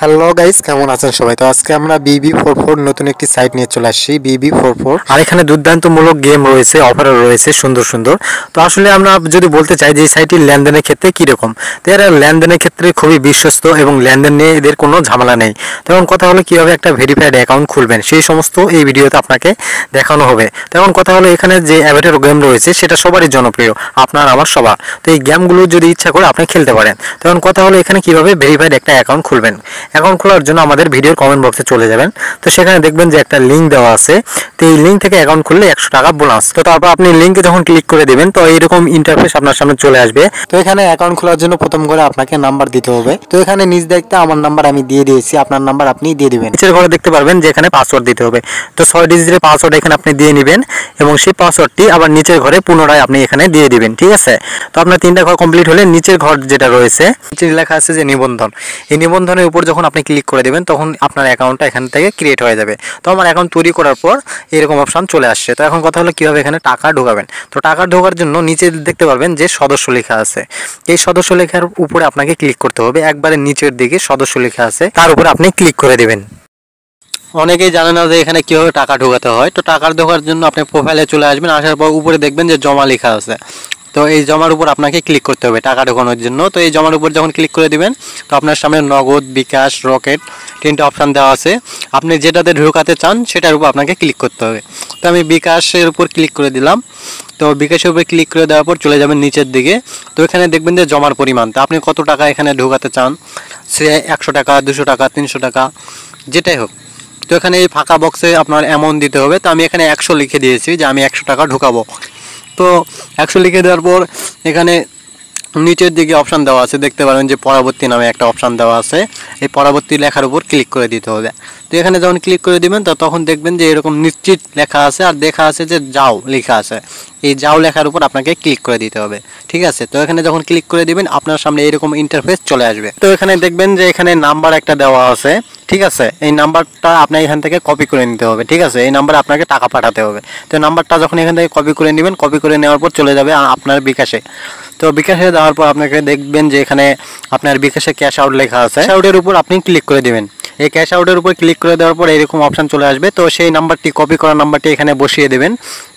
Hello guys, কেমন আছেন সবাই? তো আজকে আমরা BB44 নতুন একটি সাইট নিয়ে চলে আসছি, BB44। আর এখানে দুর্দান্তমূলক গেম রয়েছে, অফারও রয়েছে সুন্দর সুন্দর। তো আসলে আমরা যদি বলতে চাই যে এই সাইটটি লেনদেনের ক্ষেত্রে কীরকম, তো এরা লেনদেনের ক্ষেত্রে খুবই বিশ্বস্ত এবং লেনদেন নিয়ে এদের কোনো ঝামেলা নেই। তখন কথা হলো কীভাবে একটা ভেরিফাইড অ্যাকাউন্ট খুলবেন, সেই সমস্ত এই ভিডিওতে আপনাকে দেখানো হবে। তখন কথা হলো এখানে যে অ্যাভেটার গেম রয়েছে সেটা সবারই জনপ্রিয়, আপনার আমার সবার। তো এই গেমগুলো যদি ইচ্ছা করে আপনি খেলতে পারেন। তখন কথা হলো এখানে কীভাবে ভেরিফাইড একটা অ্যাকাউন্ট খুলবেন। অ্যাকাউন্ট খোলার জন্য আমাদের ভিডিওর কমেন্ট বক্সে চলে যাবেন। তো সেখানে দেখবেন যে একটা লিঙ্ক দেওয়া আছে। তো এই লিঙ্ক থেকে অ্যাকাউন্ট খুললে 100 টাকা বোনাস। তো তারপর আপনি লিঙ্কে যখন ক্লিক করে দেবেন তো এইরকম ইন্টারফেস আপনার সামনে চলে আসবে। তো এখানে অ্যাকাউন্ট খোলার জন্য প্রথম করে আপনাকে নাম্বার দিতে হবে। তো এখানে নিজ দায়িত্বে আমার নাম্বার আমি দিয়ে দিয়েছি, আপনার নাম্বার আপনি দিয়ে দিবেন। নিচের ঘরে দেখতে পারবেন যে এখানে পাসওয়ার্ড দিতে হবে। তো 6 ডিজিটের পাসওয়ার্ড এখানে আপনি দিয়ে নেবেন এবং সেই পাসওয়ার্ডটি আবার নিচের ঘরে পুনরায় আপনি এখানে দিয়ে দিবেন। ঠিক আছে? তো আপনার 3টা ঘর কমপ্লিট হলে নিচের ঘর যেটা রয়েছে নিচে লেখা আছে যে নিবন্ধন, এই নিবন্ধনের উপর যখন আপনি ক্লিক করে দেবেন তখন আপনার অ্যাকাউন্টটা এখান থেকে ক্রিয়েট হয়ে যাবে। তো আমার অ্যাকাউন্ট তৈরি করার পর এরকম অপশান চলে আসছে। তো এখন কথা হলো কীভাবে এখানে টাকা ঢোকাবেন। তো টাকা ঢোকার জন্য নিচে দেখতে পারবেন যে সদস্য লেখা আছে। এই সদস্য লেখার উপরে আপনাকে ক্লিক করতে হবে। একবারে নিচের দিকে সদস্য লেখা আছে, তার উপরে আপনি ক্লিক করে দেবেন। অনেকেই জানে না যে এখানে কীভাবে টাকা ঢোকাতে হয়। তো টাকা ঢোকার জন্য আপনি প্রোফাইলে চলে আসবেন, আসার পর উপরে দেখবেন যে জমা লেখা আছে। তো এই জমার উপর আপনাকে ক্লিক করতে হবে টাকা ঢোকানোর জন্য। তো এই জমার উপর যখন ক্লিক করে দিবেন তো আপনার সামনে নগদ, বিকাশ, রকেট 3টা অপশান দেওয়া আছে। আপনি যেটাতে ঢোকাতে চান সেটার উপর আপনাকে ক্লিক করতে হবে। তো আমি বিকাশের উপর ক্লিক করে দিলাম। তো বিকাশের উপর ক্লিক করে দেওয়ার পর চলে যাবেন নিচের দিকে। তো এখানে দেখবেন যে জমার পরিমাণ, তো আপনি কত টাকা এখানে ঢোকাতে চান, সে 100 টাকা, 200 টাকা, 300 টাকা, যেটাই হোক। তো এখানে এই ফাঁকা বক্সে আপনার অ্যামাউন্ট দিতে হবে। তো আমি এখানে 100 লিখে দিয়েছি যে আমি 100 টাকা ঢোকাবো। তো 100 লিখে দেওয়ার পর এখানে নিচের দিকে অপশান দেওয়া আছে, দেখতে পারেন যে পরবর্তী নামে একটা অপশান দেওয়া আছে। এই পরবর্তী লেখার উপর ক্লিক করে দিতে হবে। তো এখানে যখন ক্লিক করে দিবেন তো তখন দেখবেন যে এরকম নিশ্চিত লেখা আছে আর দেখা আছে যে যাও লেখা আছে। এই যাও লেখার উপর আপনাকে ক্লিক করে দিতে হবে। ঠিক আছে? তো এখানে যখন ক্লিক করে দিবেন আপনার সামনে এরকম ইন্টারফেস চলে আসবে। তো এখানে দেখবেন যে এখানে নাম্বার একটা দেওয়া আছে। ঠিক আছে? এই নাম্বারটা আপনার এখান থেকে কপি করে নিতে হবে। ঠিক আছে? এই নাম্বারে আপনাকে টাকা পাঠাতে হবে। তো নাম্বারটা যখন এখান থেকে কপি করে নেবেন, কপি করে নেওয়ার পর চলে যাবে আপনার বিকাশে। তো বিকাশে দেওয়ার পর আপনাকে দেখবেন যে এখানে আপনার বিকাশে ক্যাশ আউট লেখা আছে। ক্যাশ আউটের উপর আপনি ক্লিক করে দেবেন। এই ক্যাশ আউটের উপর ক্লিক করে দেওয়ার পর এরকম অপশান চলে আসবে। তো সেই নাম্বারটি, কপি করা নাম্বারটি এখানে বসিয়ে দেবেন,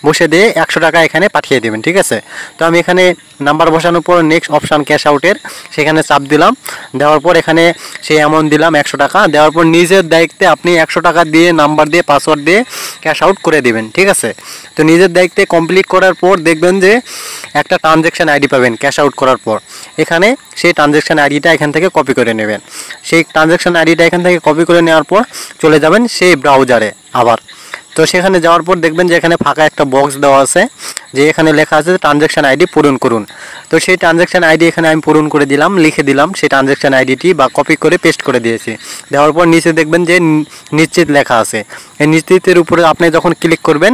বসিয়ে দিয়ে 100 টাকা এখানে পাঠিয়ে দেবেন। ঠিক আছে? তো আমি এখানে নাম্বার বসানোর পর নেক্সট অপশান ক্যাশ আউটের সেখানে চাপ দিলাম। দেওয়ার পর এখানে সেই অ্যামাউন্ট দিলাম 100 টাকা। দেওয়ার পর নিজের দায়িত্বে আপনি 100 টাকা দিয়ে নাম্বার দিয়ে পাসওয়ার্ড দিয়ে ক্যাশ আউট করে দেবেন। ঠিক আছে? তো নিজের দায়িত্বে কমপ্লিট করার পর দেখবেন যে একটা ট্রানজ্যাকশান আইডি পাবেন ক্যাশ আউট করার পর। এখানে সেই ট্রানজ্যাকশান আইডিটা এখান থেকে কপি করে নেবেন। সেই ট্রানজ্যাকশান আইডিটা এখান থেকে কপি করে নেওয়ার পর চলে যাবেন সেই ব্রাউজারে আবার। তো সেখানে যাওয়ার পর দেখবেন যে এখানে ফাঁকা একটা বক্স দেওয়া আছে, যে এখানে লেখা আছে ট্রানজ্যাকশান আইডি পূরণ করুন। তো সেই ট্রানজ্যাকশান আইডি এখানে আমি পূরণ করে দিলাম, লিখে দিলাম সেই ট্রানজ্যাকশান আইডিটি বা কপি করে পেস্ট করে দিয়েছি। দেওয়ার পর নিচে দেখবেন যে নিশ্চিত লেখা আছে। এই নিশ্চিতের উপরে আপনি যখন ক্লিক করবেন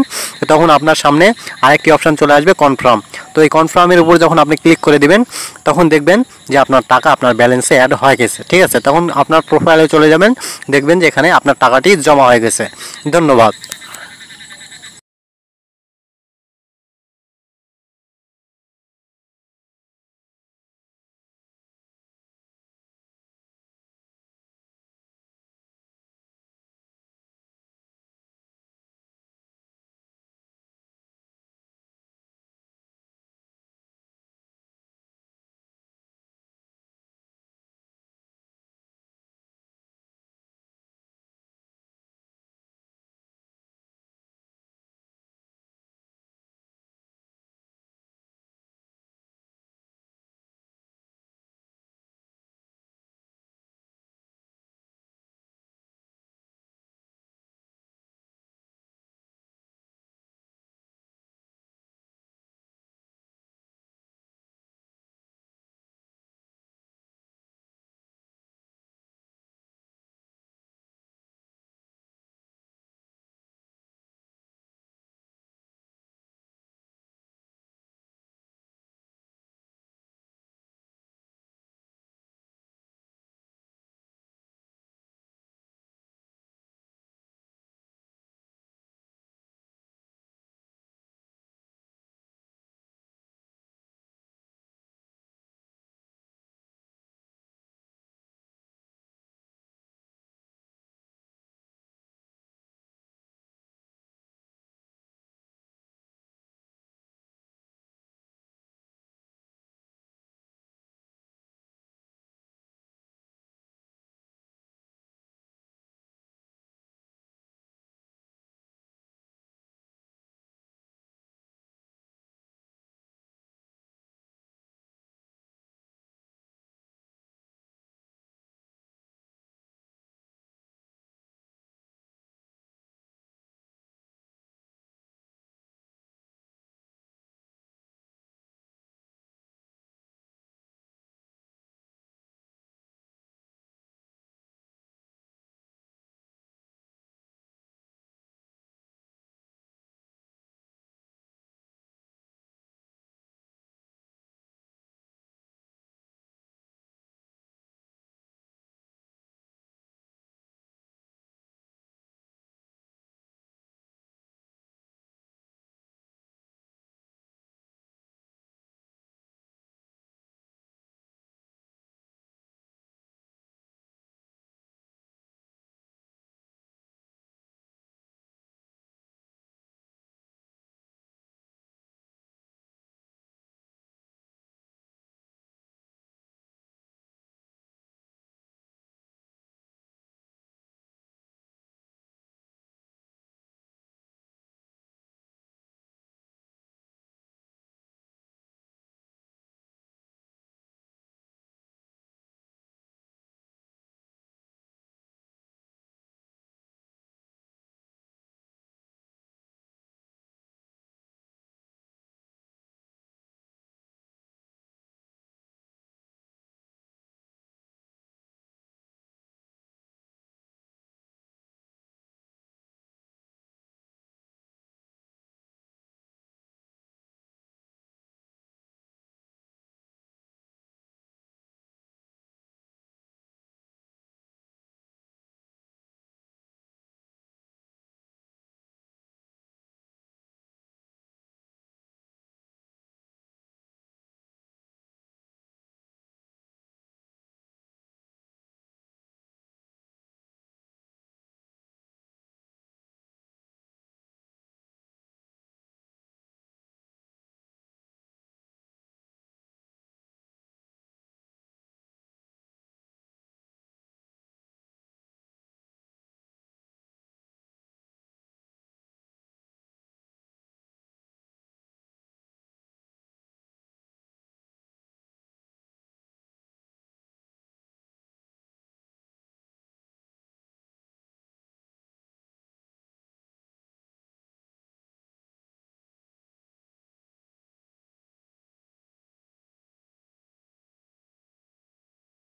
তখন আপনার সামনে আরেকটি অপশান চলে আসবে কনফার্ম। তো এই কনফার্মের উপর যখন আপনি ক্লিক করে দিবেন তখন দেখবেন যে আপনার টাকা আপনার ব্যালেন্সে অ্যাড হয়ে গেছে। ঠিক আছে? তখন আপনার প্রোফাইলে চলে যাবেন, দেখবেন যে এখানে আপনার টাকাটি জমা হয়ে গেছে। ধন্যবাদ।